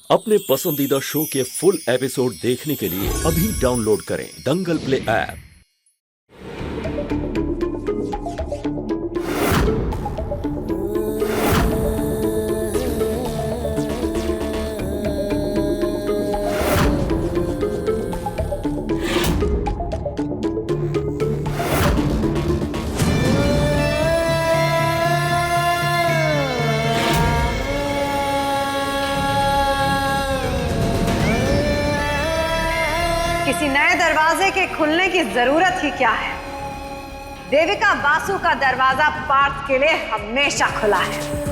अपने पसंदीदा शो के फुल एपिसोड देखने के लिए अभी डाउनलोड करें दंगल प्ले ऐप। किसी नए दरवाजे के खुलने की जरूरत ही क्या है। देविका बासु का दरवाजा पार्थ के लिए हमेशा खुला है।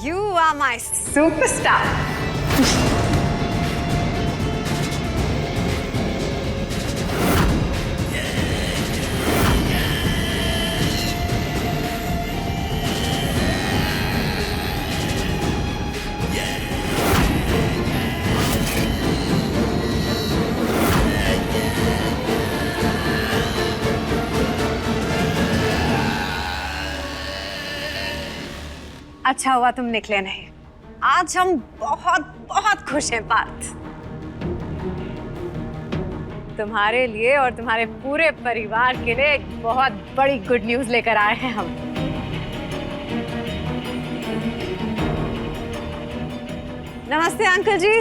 You are my superstar. अच्छा हुआ तुम निकले नहीं। आज हम बहुत बहुत खुश हैं पार्थ। तुम्हारे लिए और तुम्हारे पूरे परिवार के लिए एक बहुत बड़ी गुड न्यूज लेकर आए हैं हम। नमस्ते अंकल जी,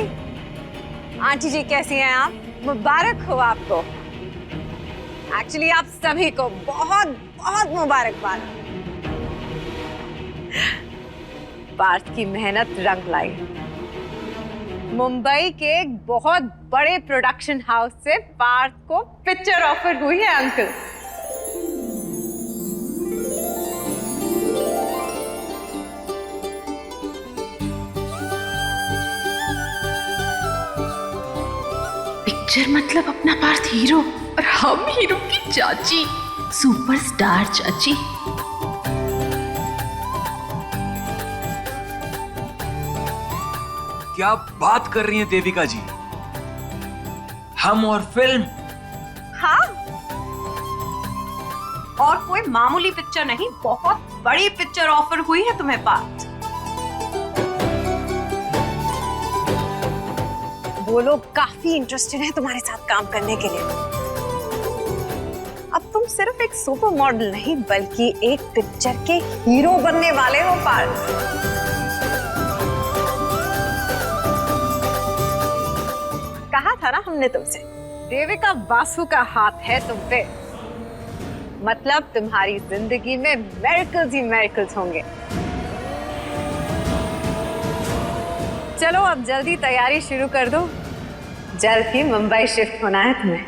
आंटी जी कैसी हैं आप? मुबारक हो आपको। एक्चुअली आप सभी को बहुत बहुत मुबारकबाद। पार्थ की मेहनत रंग लाई। मुंबई के एक बहुत बड़े प्रोडक्शन हाउस से पार्थ को पिक्चर ऑफर हुई है अंकल। पिक्चर मतलब अपना पार्थ हीरो और हम हीरो की चाची, सुपरस्टार चाची। क्या बात कर रही हैं देविका जी? हम और फिल्म? हाँ, और कोई मामूली पिक्चर नहीं, बहुत बड़ी पिक्चर ऑफर हुई है तुम्हें पार्थ। वो लोग काफी इंटरेस्टेड हैं तुम्हारे साथ काम करने के लिए। अब तुम सिर्फ एक सुपर मॉडल नहीं बल्कि एक पिक्चर के हीरो बनने वाले हो पार्थ। कहा था ना हमने तुमसे, देविका बासु का हाथ है तुम पे, मतलब तुम्हारी जिंदगी में मिरेकल्स ही मिरेकल्स होंगे। चलो अब जल्दी तैयारी शुरू कर दो, जल्द ही मुंबई शिफ्ट होना है तुम्हें।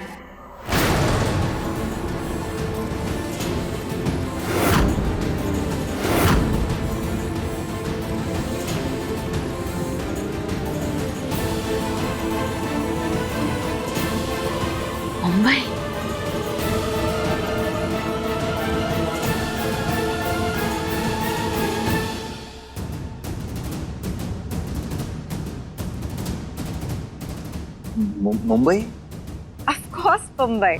मुंबई? मुंबई? Of course Mumbai.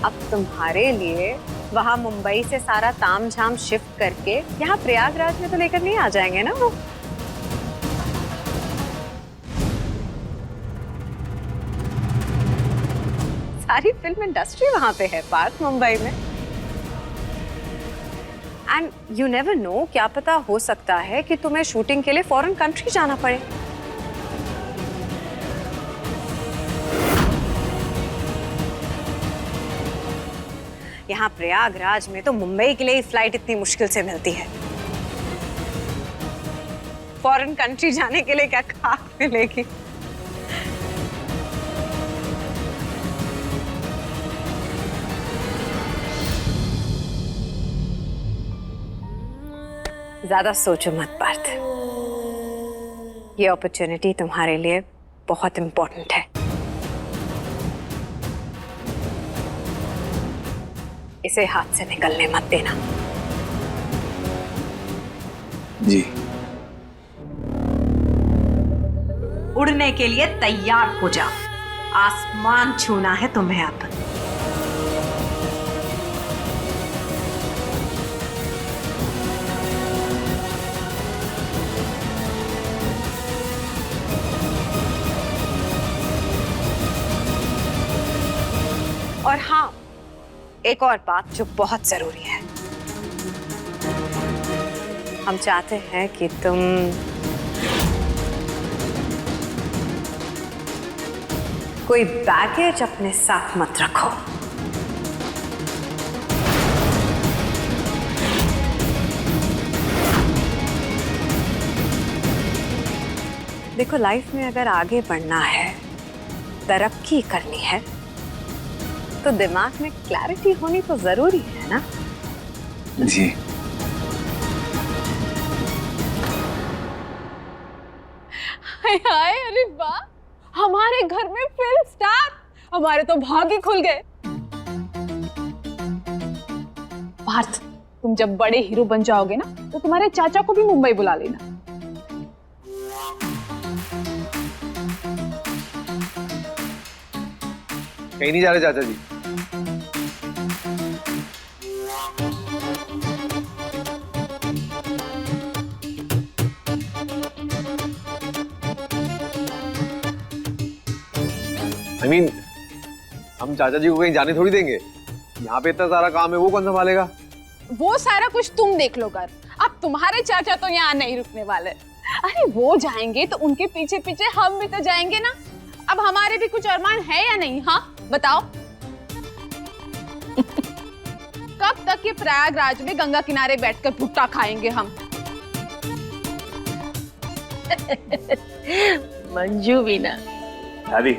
अब तुम्हारे लिए वहां मुंबई से सारा तामझाम शिफ्ट करके यहाँ प्रयागराज में तो लेकर नहीं आ जाएंगे ना वो। सारी फिल्म इंडस्ट्री वहां पे है पार्थ, मुंबई में। एंड यू नेवर नो, क्या पता हो सकता है कि तुम्हें शूटिंग के लिए फॉरेन कंट्री जाना पड़े। यहाँ प्रयागराज में तो मुंबई के लिए ही फ्लाइट इतनी मुश्किल से मिलती है। फॉरेन कंट्री जाने के लिए क्या खाक मिलेगी। ज्यादा सोचो मत पार्थ, ये अपॉर्चुनिटी तुम्हारे लिए बहुत इंपॉर्टेंट है। इसे हाथ से निकलने मत देना। जी। उड़ने के लिए तैयार हो जा, आसमान छूना है तुम्हें अब। और हाँ, एक और बात जो बहुत जरूरी है, हम चाहते हैं कि तुम कोई बैगेज अपने साथ मत रखो। देखो, लाइफ में अगर आगे बढ़ना है, तरक्की करनी है, तो दिमाग में क्लैरिटी होनी तो जरूरी है ना। जी। हाय, अरे वाह, हमारे घर में फिल्म स्टार, हमारे तो भाग ही खुल गए। पार्थ, तुम जब बड़े हीरो बन जाओगे ना, तो तुम्हारे चाचा को भी मुंबई बुला लेना। कहीं नहीं जा रहे चाचा जी। हम चाचा जी को कहीं जाने थोड़ी देंगे। यहाँ पे इतना सारा काम है, वो कौन संभालेगा? वो सारा कुछ तुम देख लो कर। अब तुम्हारे चाचा तो यहाँ नहीं रुकने वाले। अरे वो जाएंगे तो उनके पीछे पीछे हम भी तो जाएंगे ना। अब हमारे भी कुछ अरमान है या नहीं? हाँ बताओ। कब तक ये प्रयागराज में गंगा किनारे बैठकर भुट्टा खाएंगे हम? मंजू भी ना, दादी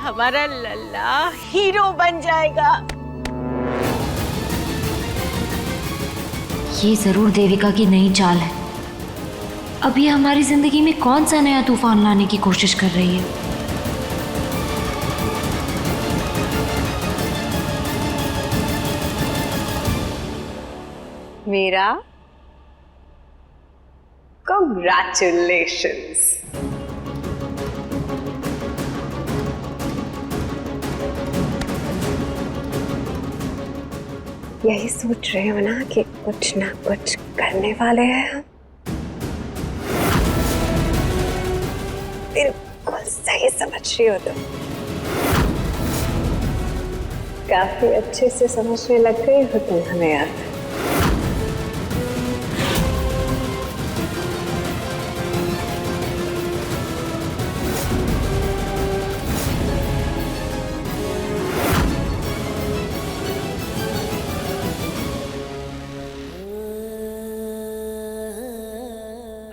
हमारा लल्ला हीरो बन जाएगा। ये जरूर देविका की नई चाल है। अब ये हमारी जिंदगी में कौन सा नया तूफान लाने की कोशिश कर रही है? मीरा, Congratulations! यही सोच रहे हो ना कि कुछ ना कुछ करने वाले हैं हम। बिल्कुल सही समझ रही हो तुम। काफी अच्छे से समझने लग गई हो तुम हमें अब।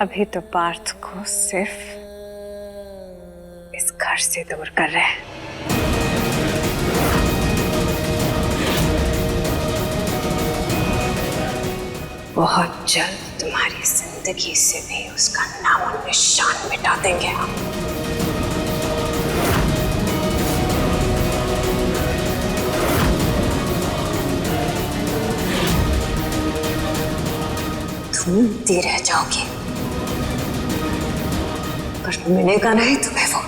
अभी तो पार्थ को सिर्फ इस घर से दूर कर रहे हैं। बहुत जल्द तुम्हारी जिंदगी से भी उसका नाम और निशान मिटा देंगे हम। ढूंढती रह जाओगी, पर मिलेगा नहीं तुम्हें वो।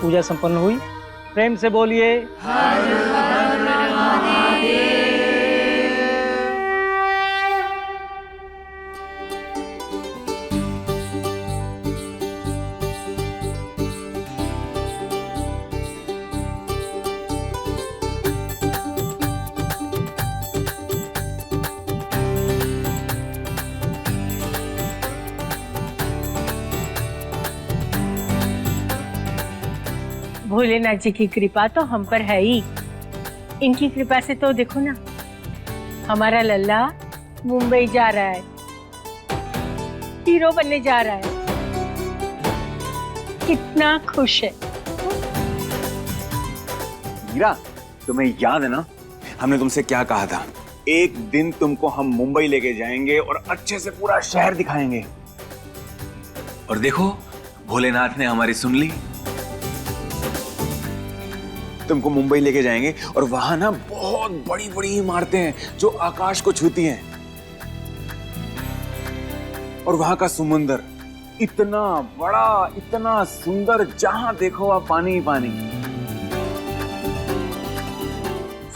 पूजा संपन्न हुई। प्रेम से बोलिए हर हर महादेव। भोलेनाथ जी की कृपा तो हम पर है ही। इनकी कृपा से तो देखो ना, हमारा लल्ला मुंबई जा रहा है, हीरो बनने जा रहा है। कितना खुश है। मीरा, तुम्हें याद है ना हमने तुमसे क्या कहा था? एक दिन तुमको हम मुंबई लेके जाएंगे और अच्छे से पूरा शहर दिखाएंगे। और देखो, भोलेनाथ ने हमारी सुन ली। तुमको मुंबई लेके जाएंगे और वहां ना बहुत बड़ी बड़ी इमारतें हैं जो आकाश को छूती हैं। और वहां का समुंदर इतना बड़ा, इतना सुंदर, जहां देखो आप पानी ही पानी।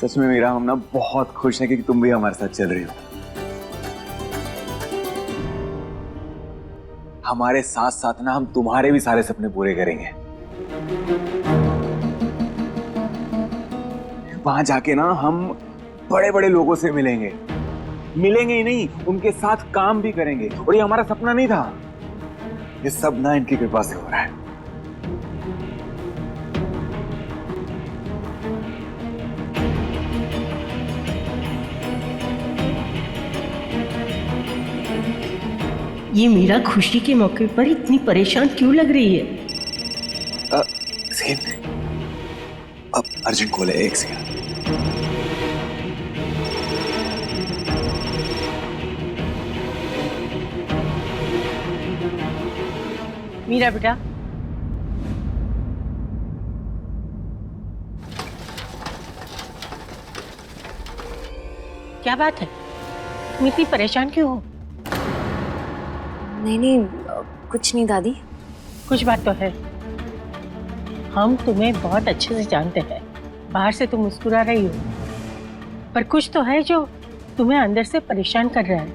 सच में मीरा, हम ना बहुत खुश हैं कि तुम भी हमारे साथ चल रही हो। हमारे साथ साथ ना हम तुम्हारे भी सारे सपने पूरे करेंगे। वहां जाके ना हम बड़े बड़े लोगों से मिलेंगे ही नहीं, उनके साथ काम भी करेंगे। और ये हमारा सपना नहीं था, ये सब ना इनकी कृपा से हो रहा है। ये मीरा खुशी के मौके पर इतनी परेशान क्यों लग रही है? अब अर्जुन खोले, एक सेकंड। मीरा बेटा, क्या बात है? तुम इतनी परेशान क्यों हो? नहीं, कुछ नहीं दादी। कुछ बात तो है। हम तुम्हें बहुत अच्छे से जानते हैं। बाहर से तुम मुस्कुरा रही हो, पर कुछ तो है जो तुम्हें अंदर से परेशान कर रहा है।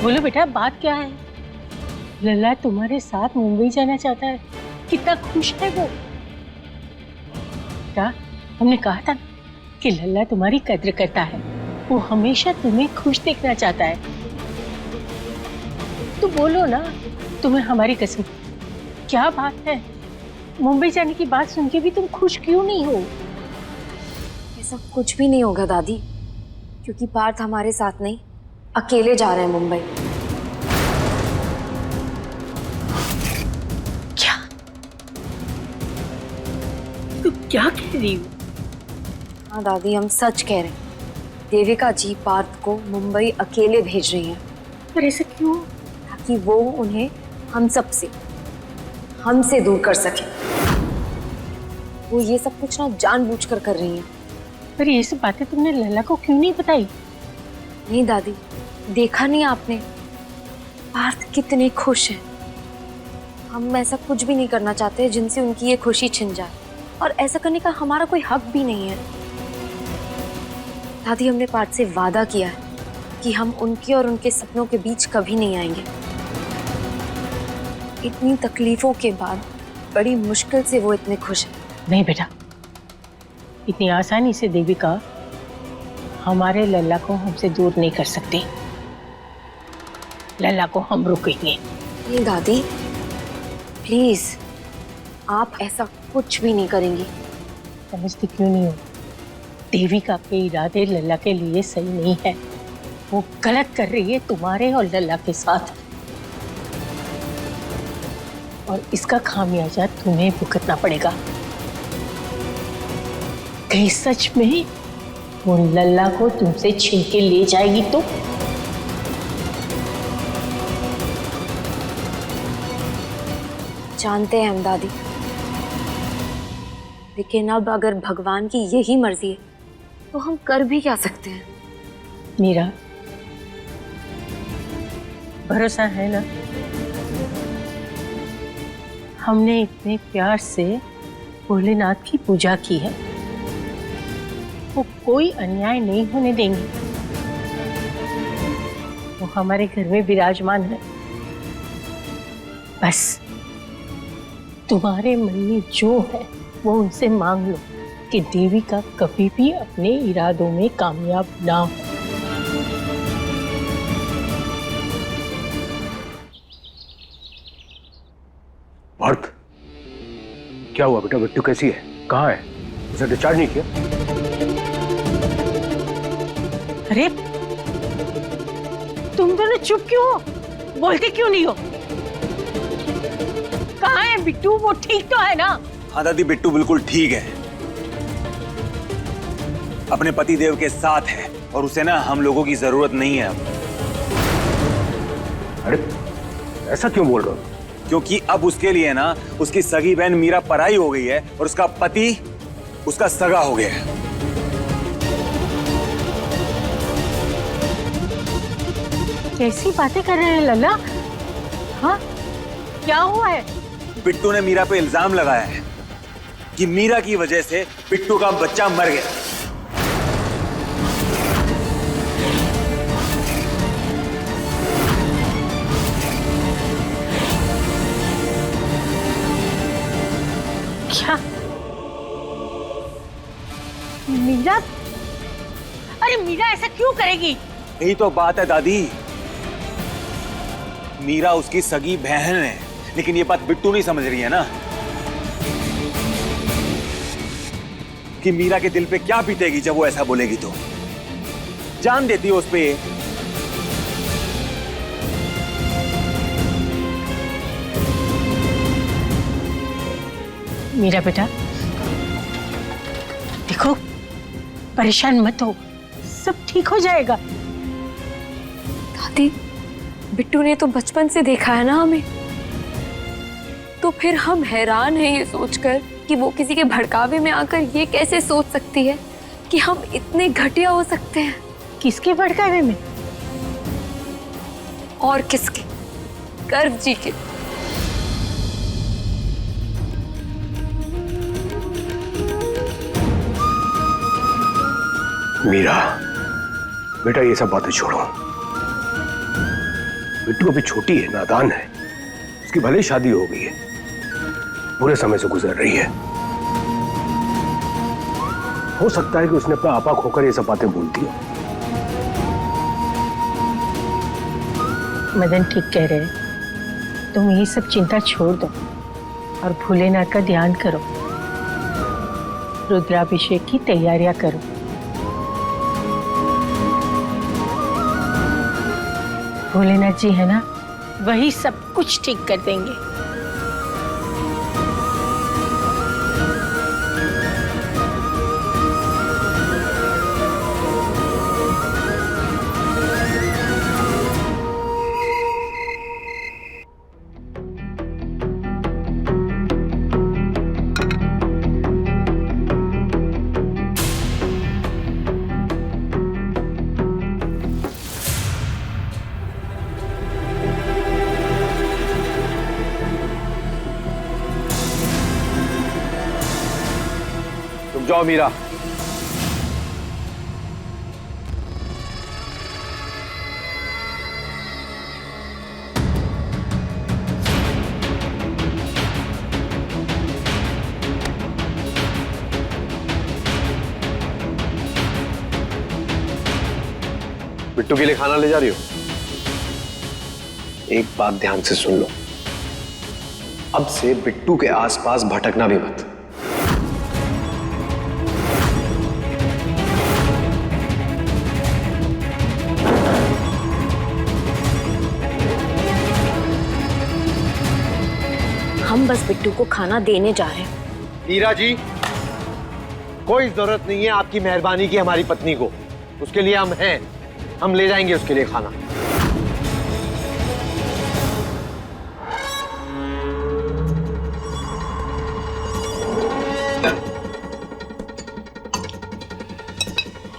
बोलो बेटा, बात क्या है? लल्ला तुम्हारे साथ मुंबई जाना चाहता है। कितना खुश है वो। बेटा, हमने कहा था कि लल्ला तुम्हारी कद्र करता है। वो हमेशा तुम्हें खुश देखना चाहता है। तो बोलो ना, तुम्हें हमारी कसम। क्या बात है? मुंबई जाने की बात सुन के भी तुम खुश क्यों नहीं हो? ऐसा कुछ भी नहीं होगा दादी, क्योंकि पार्थ हमारे साथ नहीं, अकेले जा रहे हैं मुंबई। क्या? तू क्या कह रही हो? हाँ दादी, हम सच कह रहे हैं। देविका जी पार्थ को मुंबई अकेले भेज रही हैं। पर ऐसा क्यों? ताकि वो उन्हें हमसे दूर कर सके। वो ये सब कुछ ना जानबूझकर कर रही हैं। पर ये सब बातें तुमने लल्ला को क्यों नहीं बताई? नहीं दादी, देखा नहीं आपने पार्थ कितने खुश हैं। हम ऐसा कुछ भी नहीं करना चाहते जिनसे उनकी ये खुशी छिन जाए, और ऐसा करने का हमारा कोई हक भी नहीं है। दादी, हमने पार्थ से वादा किया है कि हम उनके और उनके सपनों के बीच कभी नहीं आएंगे। इतनी तकलीफों के बाद बड़ी मुश्किल से वो इतने खुश हैं। नहीं बेटा, इतनी आसानी से देविका हमारे लल्ला को हमसे दूर नहीं कर सकती। लल्ला को हम रोकेंगे। नहीं दादी, प्लीज, आप ऐसा कुछ भी नहीं करेंगी। समझती क्यों नहीं हो? देविका के इरादे लल्ला के लिए सही नहीं है। वो गलत कर रही है तुम्हारे और लल्ला के साथ, और इसका खामियाजा तुम्हें भुगतना पड़ेगा। कहीं सच में वो लल्ला को तुमसे छीन के ले जाएगी तो? जानते हैं हम दादी, लेकिन अब अगर भगवान की यही मर्जी है तो हम कर भी क्या सकते हैं? मीरा, भरोसा है ना? हमने इतने प्यार से भोलेनाथ की पूजा की है। वो कोई अन्याय नहीं होने देंगे। वो हमारे घर में विराजमान है। बस तुम्हारे मन में जो है वो उनसे मांग लो कि देविका कभी भी अपने इरादों में कामयाब ना हो। पार्थ, क्या हुआ बेटा? बिट्टू कैसी है? कहाँ है? उसे डिस्चार्ज नहीं किया? अरे तुम दोनों चुप क्यों हो? बोलते क्यों नहीं हो? कहाँ है बिट्टू? वो ठीक तो है ना? हाँ दादी, बिट्टू बिल्कुल ठीक है, अपने पति देव के साथ है और उसे ना हम लोगों की जरूरत नहीं है अब। अरे ऐसा क्यों बोल रहे हो? क्योंकि अब उसके लिए ना उसकी सगी बहन मीरा पराई हो गई है और उसका पति उसका सगा हो गया है। कैसी बातें कर रहे हैं लल्ला? हाँ, क्या हुआ है? बिट्टू ने मीरा पे इल्जाम लगाया है कि मीरा की वजह से बिट्टू का बच्चा मर गया। क्या? मीरा? अरे मीरा ऐसा क्यों करेगी? यही तो बात है दादी, मीरा उसकी सगी बहन है, लेकिन ये बात बिट्टू नहीं समझ रही है ना कि मीरा के दिल पे क्या बीतेगी जब वो ऐसा बोलेगी तो। जान देती है उस पे। मीरा बेटा देखो, परेशान मत हो, सब ठीक हो जाएगा। दादी, बिट्टू ने तो बचपन से देखा है ना हमें, तो फिर हम हैरान हैं ये सोचकर कि वो किसी के भड़कावे में आकर ये कैसे सोच सकती है कि हम इतने घटिया हो सकते हैं। किसके भड़कावे में? और किसके? गर्व जी के। मीरा बेटा, ये सब बातें छोड़ो। बिट्टू अभी छोटी है, नादान है, उसकी भले ही शादी हो गई है, बुरे समय से गुजर रही है। हो सकता है कि उसने अपना आपा खोकर ये सब बातें बोलती हो। मदन ठीक कह रहे हैं, तुम ये सब चिंता छोड़ दो और भोलेनाथ का ध्यान करो, रुद्राभिषेक की तैयारियां करो। भोलेनाथ जी है ना, वही सब कुछ ठीक कर देंगे। जाओ मीरा। बिट्टू के लिए खाना ले जा रही हो? एक बात ध्यान से सुन लो, अब से बिट्टू के आसपास भटकना भी मत। हम बस बिट्टू को खाना देने जा रहे हैं। मीरा जी, कोई जरूरत नहीं है आपकी मेहरबानी की हमारी पत्नी को, उसके लिए हम हैं, हम ले जाएंगे उसके लिए खाना।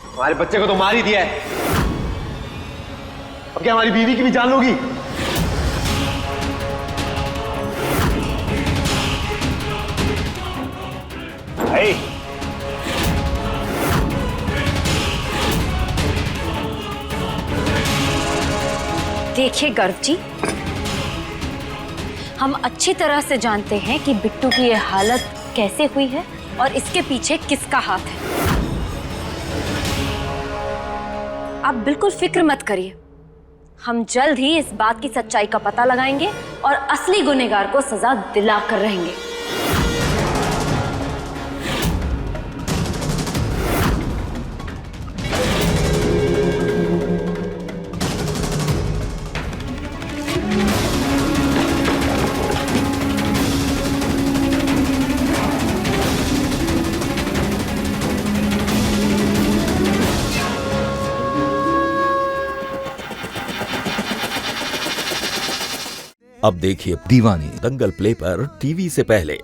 हमारे बच्चे को तो मार ही दिया है, अब क्या हमारी बीवी की भी जान लोगी? देखिए गर्व जी, हम अच्छी तरह से जानते हैं कि बिट्टू की यह हालत कैसे हुई है और इसके पीछे किसका हाथ है। आप बिल्कुल फिक्र मत करिए, हम जल्द ही इस बात की सच्चाई का पता लगाएंगे और असली गुनहगार को सजा दिलाकर रहेंगे। अब देखिए दीवानी दंगल प्ले पर टीवी से पहले।